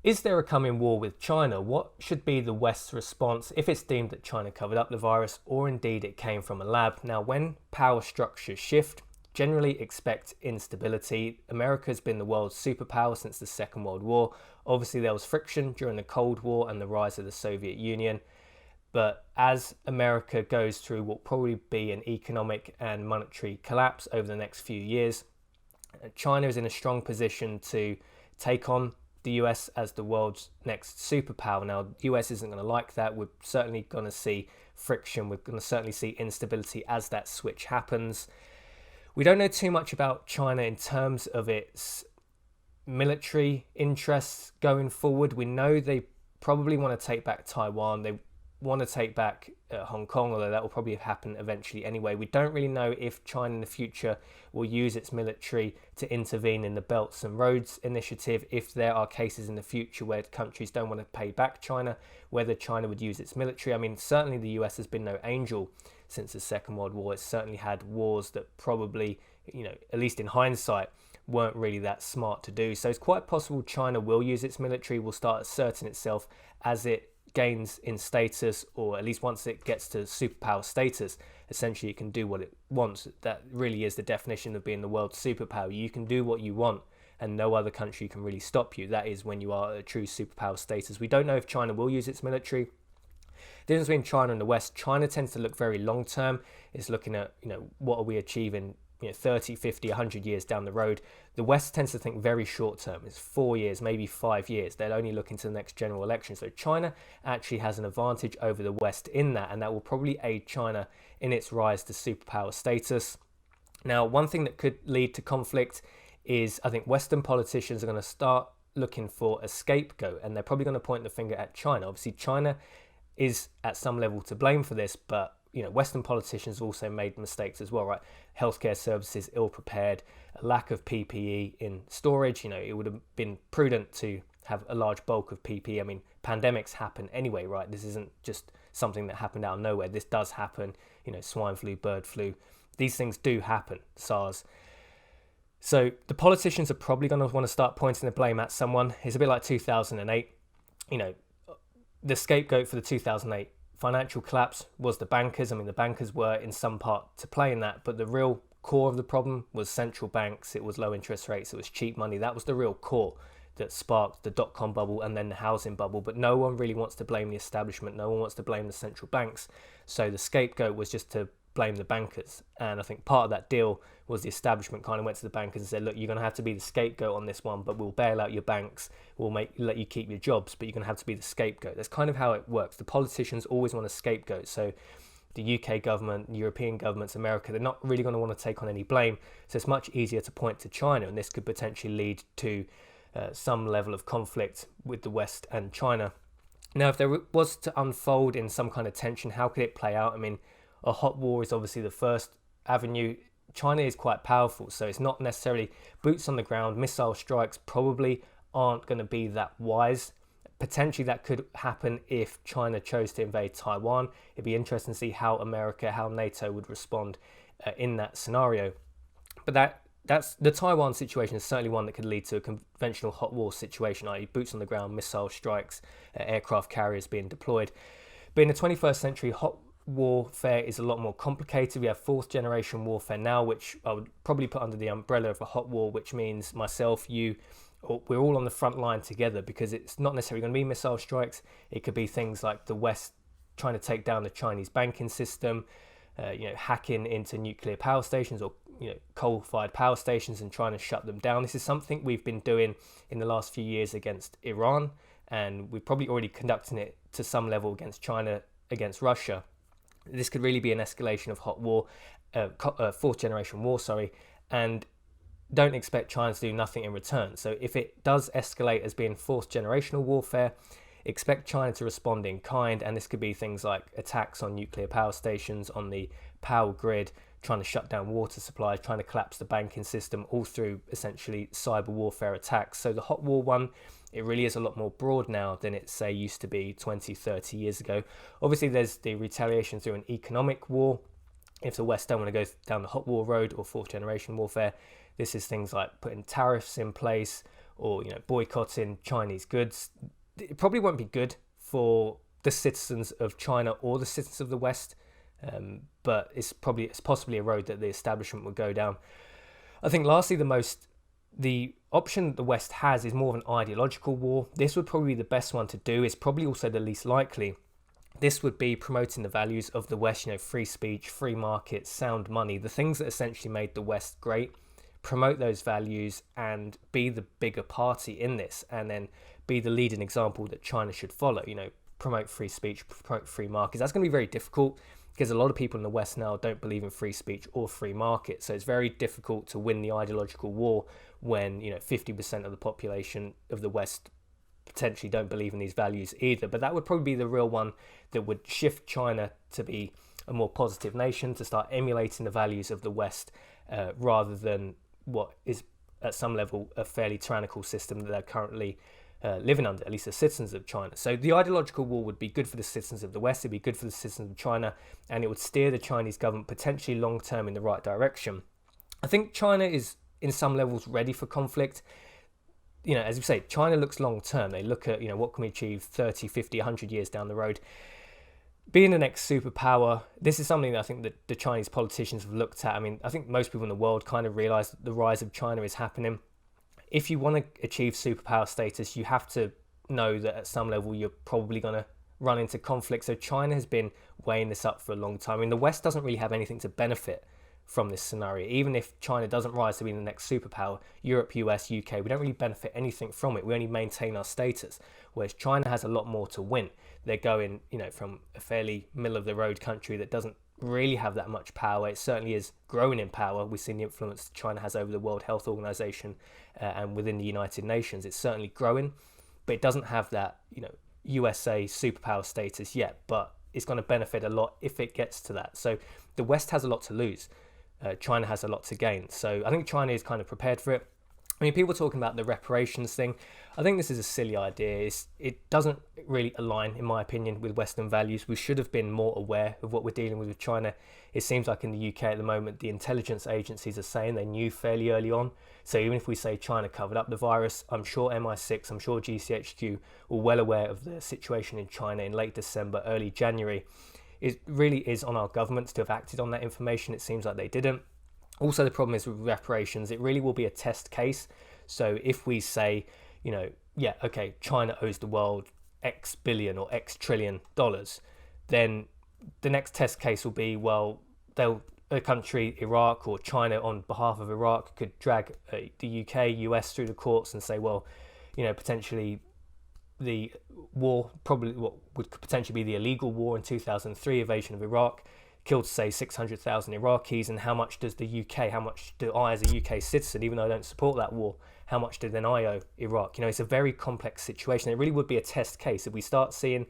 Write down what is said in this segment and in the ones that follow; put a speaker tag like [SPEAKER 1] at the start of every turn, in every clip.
[SPEAKER 1] Is there a coming war with China? What should be the West's response if it's deemed that China covered up the virus or indeed it came from a lab? Now, when power structures shift, generally expect instability. America's been the world's superpower since the Second World War. Obviously, there was friction during the Cold War and the rise of the Soviet Union. But as America goes through what will probably be an economic and monetary collapse over the next few years, China is in a strong position to take on the US as the world's next superpower. Now, the US isn't going to like that. We're certainly going to see friction. We're going to certainly see instability as that switch happens. We don't know too much about China in terms of its military interests going forward. We know they probably want to take back Taiwan. They want to take back Hong Kong, although that will probably happen eventually anyway. We don't really know if China in the future will use its military to intervene in the Belts and Roads Initiative. If there are cases in the future where countries don't want to pay back China, whether China would use its military. I mean, certainly the US has been no angel since the Second World War. It's certainly had wars that probably, at least in hindsight, weren't really that smart to do. So it's quite possible China will use its military, will start asserting itself as it gains in status, or at least once it gets to superpower status. Essentially, it can do what it wants. That really is the definition of being the world's superpower. You can do what you want and no other country can really stop you. That is when you are a true superpower status. We don't know if China will use its military. The difference between China and the West, China tends to look very long term. It's looking at, what are we achieving 30, 50, 100 years down the road. The West tends to think very short term. It's 4 years, maybe 5 years. They'll only look into the next general election. So China actually has an advantage over the West in that, and that will probably aid China in its rise to superpower status. Now, one thing that could lead to conflict is I think Western politicians are going to start looking for a scapegoat, and they're probably going to point the finger at China. Obviously, China is at some level to blame for this, but Western politicians have also made mistakes as well, right? Healthcare services ill-prepared, a lack of PPE in storage. It would have been prudent to have a large bulk of PPE. I mean, pandemics happen anyway, right? This isn't just something that happened out of nowhere. This does happen, swine flu, bird flu. These things do happen, SARS. So the politicians are probably going to want to start pointing the blame at someone. It's a bit like 2008. The scapegoat for the 2008 financial collapse was the bankers. I mean, the bankers were in some part to play in that, but the real core of the problem was central banks. It was low interest rates. It was cheap money. That was the real core that sparked the dot-com bubble and then the housing bubble. But no one really wants to blame the establishment. No one wants to blame the central banks. So the scapegoat was just to blame the bankers. And I think part of that deal was the establishment kind of went to the bankers and said, look, you're going to have to be the scapegoat on this one, but we'll bail out your banks. We'll let you keep your jobs, but you're going to have to be the scapegoat. That's kind of how it works. The politicians always want a scapegoat. So the UK government, European governments, America, they're not really going to want to take on any blame. So it's much easier to point to China, and this could potentially lead to some level of conflict with the West and China. Now, if there was to unfold in some kind of tension, how could it play out? I mean, a hot war is obviously the first avenue. China is quite powerful, so it's not necessarily boots on the ground. Missile strikes probably aren't going to be that wise. Potentially that could happen if China chose to invade Taiwan. It'd be interesting to see how America, how NATO would respond in that scenario. But that's the Taiwan situation is certainly one that could lead to a conventional hot war situation, i.e. boots on the ground, missile strikes, aircraft carriers being deployed. But in the 21st century, hot warfare is a lot more complicated. We have fourth generation warfare now, which I would probably put under the umbrella of a hot war, which means myself, you, we're all on the front line together, because it's not necessarily going to be missile strikes. It could be things like the West trying to take down the Chinese banking system, hacking into nuclear power stations or coal-fired power stations and trying to shut them down. This is something we've been doing in the last few years against Iran, and we're probably already conducting it to some level against China, against Russia. This could really be an escalation of hot war, fourth generation war, and don't expect China to do nothing in return. So if it does escalate as being fourth generational warfare, expect China to respond in kind, and this could be things like attacks on nuclear power stations, on the power grid, trying to shut down water supplies, trying to collapse the banking system, all through essentially cyber warfare attacks. So the hot war one, it really is a lot more broad now than it, say, used to be 20, 30 years ago. Obviously, there's the retaliation through an economic war. If the West don't want to go down the hot war road or fourth generation warfare, this is things like putting tariffs in place or boycotting Chinese goods. It probably won't be good for the citizens of China or the citizens of the West, but it's possibly a road that the establishment will go down. I think lastly, the option that the West has is more of an ideological war. This would probably be the best one to do. It's probably also the least likely. This would be promoting the values of the West, free speech, free market, sound money, the things that essentially made the West great. Promote those values and be the bigger party in this, and then be the leading example that China should follow. Promote free speech, promote free markets. That's going to be very difficult because a lot of people in the West now don't believe in free speech or free market. So it's very difficult to win the ideological war when 50% of the population of the West potentially don't believe in these values either. But that would probably be the real one that would shift China to be a more positive nation, to start emulating the values of the West, rather than what is at some level a fairly tyrannical system that they're currently living under, at least the citizens of China. So the ideological war would be good for the citizens of the West, it'd be good for the citizens of China, and it would steer the Chinese government potentially long term in the right direction. I think China is in some levels ready for conflict. As we say, China looks long term. They look at, what can we achieve 30, 50, 100 years down the road. Being the next superpower, this is something that I think that the Chinese politicians have looked at. I think most people in the world kind of realize that the rise of China is happening. If you want to achieve superpower status, you have to know that at some level you're probably going to run into conflict. So China has been weighing this up for a long time. The West doesn't really have anything to benefit from this scenario. Even if China doesn't rise to be the next superpower, Europe, US, UK, we don't really benefit anything from it. We only maintain our status. Whereas China has a lot more to win. They're going, from a fairly middle of the road country that doesn't really have that much power. It certainly is growing in power. We've seen the influence China has over the World Health Organization and within the United Nations. It's certainly growing, but it doesn't have that, USA superpower status yet, but it's going to benefit a lot if it gets to that. So the West has a lot to lose. China has a lot to gain. So I think China is kind of prepared for it. People talking about the reparations thing, I think this is a silly idea. It doesn't really align, in my opinion, with Western values. We should have been more aware of what we're dealing with China. It seems like in the UK at the moment, the intelligence agencies are saying they knew fairly early on. So even if we say China covered up the virus, I'm sure MI6, I'm sure GCHQ were well aware of the situation in China in late December, early January. It really is on our governments to have acted on that information. It seems like they didn't. Also, the problem is with reparations, it really will be a test case. So if we say, China owes the world X billion or X trillion dollars, then the next test case will be, a country, Iraq or China on behalf of Iraq could drag the UK, US through the courts and say, potentially the war, probably what would potentially be the illegal war in 2003, invasion of Iraq, killed, say, 600,000 Iraqis, and how much does the UK, how much do I as a UK citizen, even though I don't support that war, how much do then I owe Iraq? It's a very complex situation. It really would be a test case. If we start seeing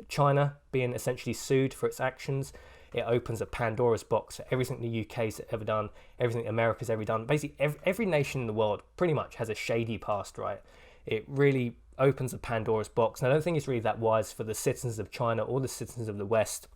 [SPEAKER 1] China being essentially sued for its actions, it opens a Pandora's box for everything the UK's ever done, everything America's ever done. Basically, every nation in the world pretty much has a shady past, right? It really opens a Pandora's box, and I don't think it's really that wise for the citizens of China or the citizens of the West.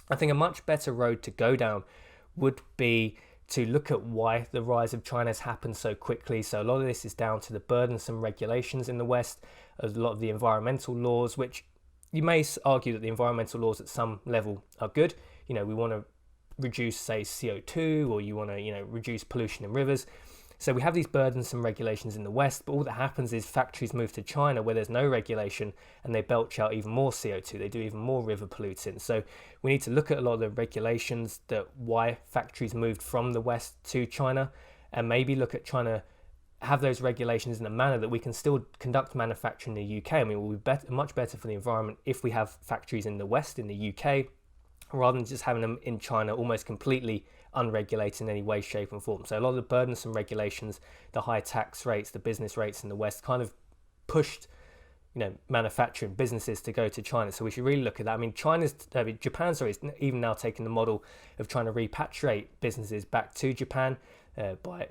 [SPEAKER 1] I think a much better road to go down would be to look at why the rise of China has happened so quickly. So a lot of this is down to the burdensome regulations in the West, a lot of the environmental laws, which you may argue that the environmental laws at some level are good. We want to reduce, say, CO2, or you want to, reduce pollution in rivers. So we have these burdensome regulations in the West, but all that happens is factories move to China where there's no regulation and they belch out even more CO2. They do even more river polluting. So we need to look at a lot of the regulations that why factories moved from the West to China, and maybe look at trying to have those regulations in a manner that we can still conduct manufacturing in the UK. It will be much better for the environment if we have factories in the West, in the UK, rather than just having them in China almost completely unregulated in any way, shape and form. So a lot of the burdensome regulations, the high tax rates, the business rates in the West kind of pushed manufacturing businesses to go to China. So we should really look at that. Japan is even now taking the model of trying to repatriate businesses back to Japan by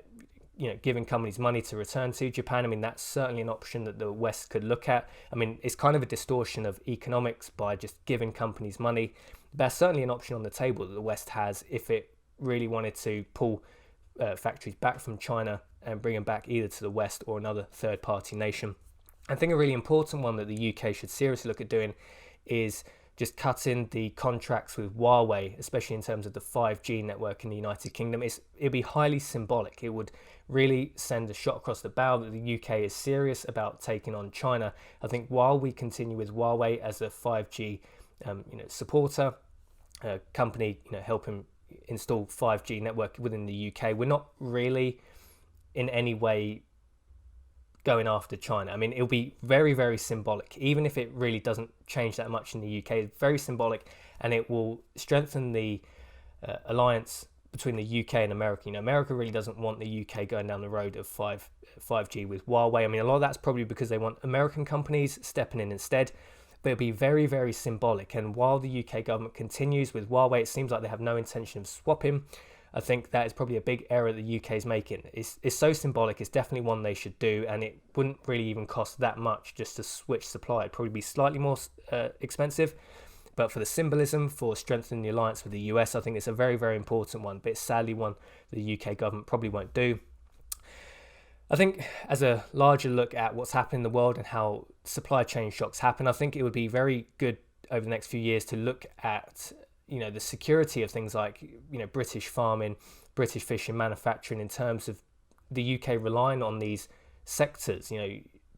[SPEAKER 1] giving companies money to return to Japan. That's certainly an option that the West could look at. It's kind of a distortion of economics by just giving companies money. That's certainly an option on the table that the West has if it really wanted to pull factories back from China and bring them back either to the West or another third-party nation. I think a really important one that the UK should seriously look at doing is just cutting the contracts with Huawei, especially in terms of the 5G network in the United Kingdom. It'd be highly symbolic. It would really send a shot across the bow that the UK is serious about taking on China. I think while we continue with Huawei as a 5G supporter, company helping install 5G network within the UK, we're not really in any way going after China. I mean, it'll be very, very symbolic, even if it really doesn't change that much in the UK. It's very symbolic, and it will strengthen the alliance between the UK and America. America really doesn't want the UK going down the road of 5G with Huawei. I mean, a lot of that's probably because they want American companies stepping in instead, but it'll be very, very symbolic. And while the UK government continues with Huawei, it seems like they have no intention of swapping. I think that is probably a big error the UK is making. It's so symbolic. It's definitely one they should do, and it wouldn't really even cost that much just to switch supply. It'd probably be slightly more expensive, but for the symbolism, for strengthening the alliance with the US, I think it's a very, very important one, but it's sadly one the UK government probably won't do. I think as a larger look at what's happening in the world and how supply chain shocks happen, I think it would be very good over the next few years to look at the security of things like British farming, British fishing, manufacturing, in terms of the UK relying on these sectors,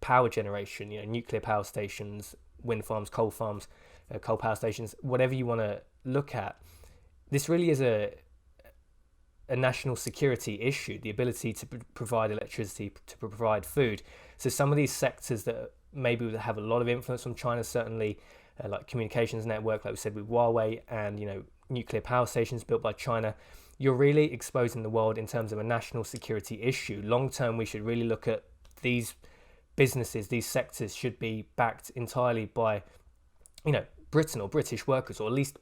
[SPEAKER 1] power generation, nuclear power stations, wind farms, coal power stations, whatever you want to look at. This really is a national security issue, the ability to provide electricity, to provide food. So some of these sectors that maybe would have a lot of influence from China, certainly like communications network, like we said with Huawei, and nuclear power stations built by China, you're really exposing the world in terms of a national security issue. Long term, we should really look at these businesses, these sectors should be backed entirely by Britain or British workers, or at least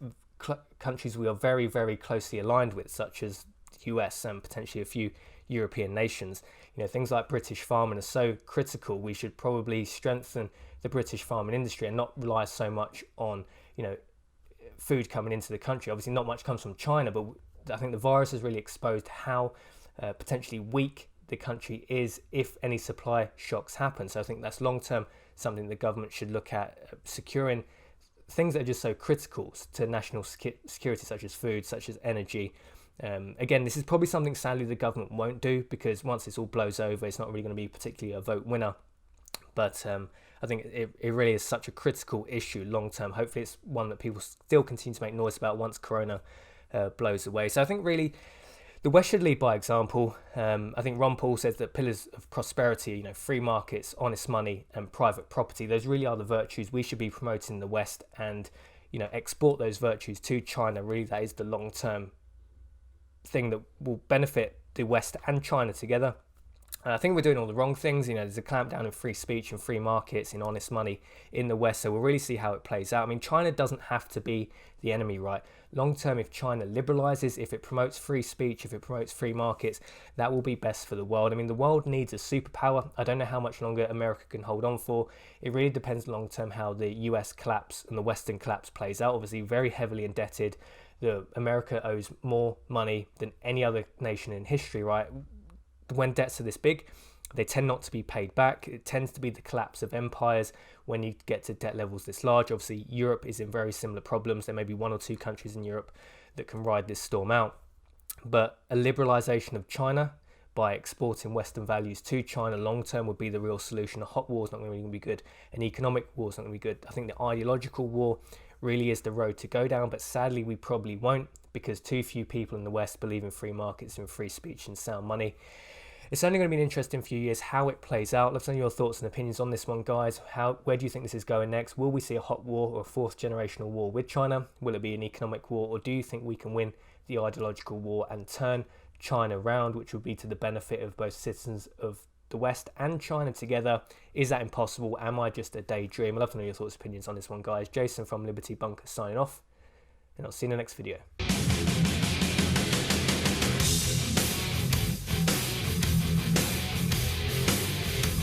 [SPEAKER 1] countries we are very, very closely aligned with, such as the US and potentially a few European nations. Things like British farming are so critical. We should probably strengthen the British farming industry and not rely so much on food coming into the country. Obviously not much comes from China, but I think the virus has really exposed how potentially weak the country is if any supply shocks happen. So I think that's long term something the government should look at, securing things that are just so critical to national security, such as food, such as energy. Again, this is probably something sadly the government won't do, because once this all blows over, it's not really going to be particularly a vote winner. But I think it really is such a critical issue long term. Hopefully it's one that people still continue to make noise about once Corona blows away. So I think really the West should lead by example. I think Ron Paul says that pillars of prosperity, free markets, honest money, and private property, those really are the virtues we should be promoting in the West, and export those virtues to China. Really, that is the long term thing that will benefit the West and China together. I think we're doing all the wrong things. There's a clampdown in free speech and free markets, in honest money in the West. So we'll really see how it plays out. I mean, China doesn't have to be the enemy, right? Long term, if China liberalizes, if it promotes free speech, if it promotes free markets, that will be best for the world. I mean, the world needs a superpower. I don't know how much longer America can hold on for. It really depends long term how the US collapse and the Western collapse plays out. Obviously, very heavily indebted. America owes more money than any other nation in history, right? When debts are this big, they tend not to be paid back. It tends to be the collapse of empires when you get to debt levels this large. Obviously, Europe is in very similar problems. There may be one or two countries in Europe that can ride this storm out. But a liberalization of China by exporting Western values to China long term would be the real solution. A hot war is not really going to be good. An economic war is not going to be good. I think the ideological war really is the road to go down, but sadly we probably won't, because too few people in the West believe in free markets and free speech and sound money. It's only going to be an interesting few years how it plays out. Let us know your thoughts and opinions on this one, guys. Where do you think this is going next? Will we see a hot war or a fourth generational war with China? Will it be an economic war, or do you think we can win the ideological war and turn China round, which would be to the benefit of both citizens of the West and China together? Is that impossible? Am I just a daydream? I'd love to know your thoughts and opinions on this one, guys. Jason from Liberty Bunker signing off, and I'll see you in the next video.